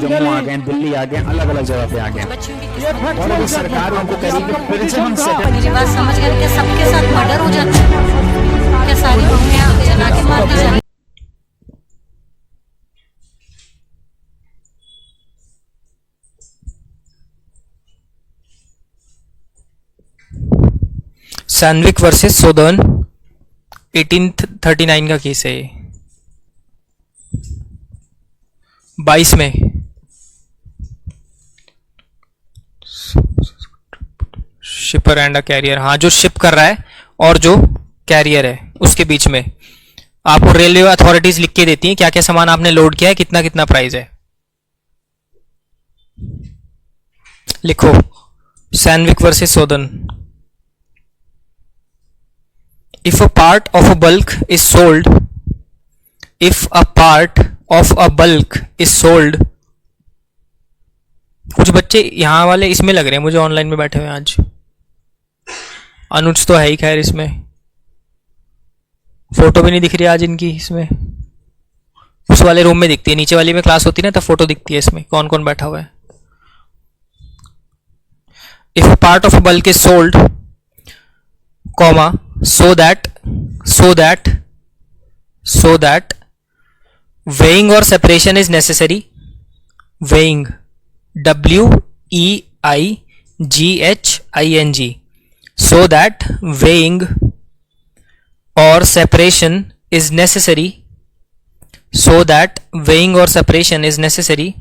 जम्मू आ गए, दिल्ली आ गए, अलग अलग जगह पे आ गए, और अगर सरकार उनको कहेगी कि फिर से हम मेरी बात समझ गए कि सबके साथ मर्डर हो जाता है, क्या सारी मम्मियाँ जला के मार दी जाती हैं? सैनविक वर्सेस सोदर्न 1839 का केस है ये। 22 में शिपर एंड अ कैरियर, हाँ जो शिप कर रहा है और जो कैरियर है उसके बीच में आपको रेलवे अथॉरिटीज लिख के देती हैं क्या क्या सामान आपने लोड किया है, कितना कितना प्राइस है। लिखो सैनविक versus सोदर्न। If a part of a bulk is sold, if a part of a bulk is sold, कुछ बच्चे यहाँ वाले इसमें लग रहे हैं मुझे ऑनलाइन में बैठे हुए हैं आज। अनुज तो है ही खैर, इसमें फोटो भी नहीं दिख रही आज इनकी, इसमें उस वाले रूम में दिखती है, नीचे वाली में क्लास होती है ना तब फोटो दिखती है इसमें कौन कौन बैठा हुआ है। If a part of a bulk is sold, comma, so that weighing or separation is necessary, weighing, WEIGHING, so that weighing or separation is necessary, so that weighing or separation is necessary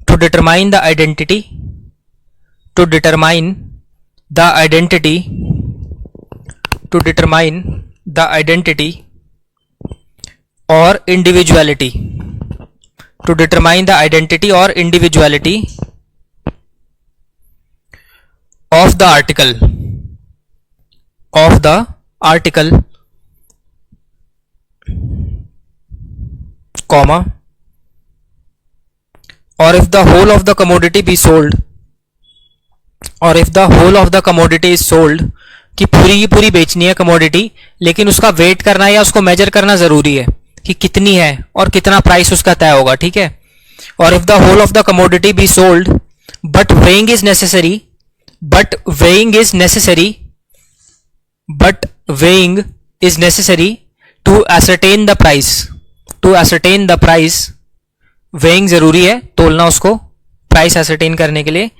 to determine the identity, to determine the identity, to determine the identity or individuality, to determine the identity or individuality of the article, comma, or if the whole of the commodity be sold, और if the whole of the commodity is sold, कि पूरी की पूरी बेचनी है commodity लेकिन उसका wait करना या उसको मेजर करना जरूरी है कि कितनी है और कितना प्राइस उसका तय होगा, ठीक है। और if the whole of the commodity be sold but weighing is necessary, but weighing is necessary, but weighing is necessary to ascertain the price, to ascertain the price, weighing जरूरी है तोलना उसको प्राइस एसरटेन करने के लिए,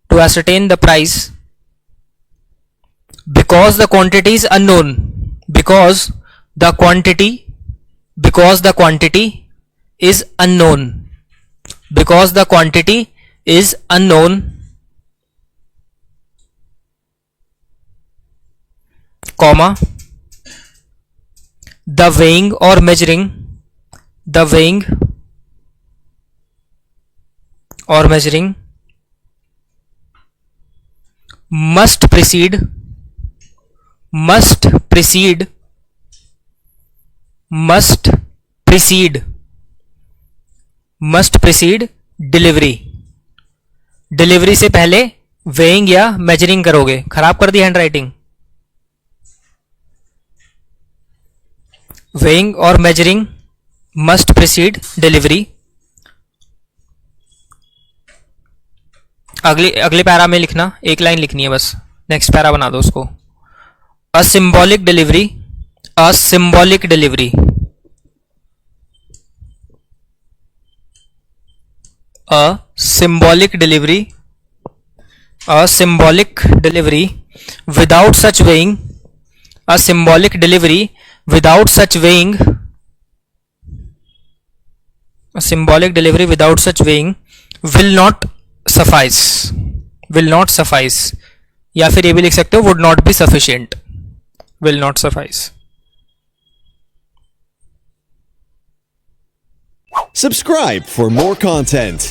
to ascertain the price, because the quantity is unknown, because the quantity is unknown, because the quantity is unknown, comma, the weighing or measuring, the weighing or measuring must precede delivery, delivery से पहले weighing या measuring करोगे। खराब कर दी hand writing. Weighing और measuring must precede delivery. अगले para में लिखना, एक लाइन लिखनी है बस, नेक्स्ट पैरा बना दो उसको। अ symbolic delivery, a symbolic delivery, a symbolic delivery, a symbolic delivery without such weighing, a symbolic delivery without such weighing, a symbolic delivery without such weighing will not suffice, will not suffice, या फिर ये भी लिख सकते हो would not be sufficient, will not suffice. Subscribe for more content.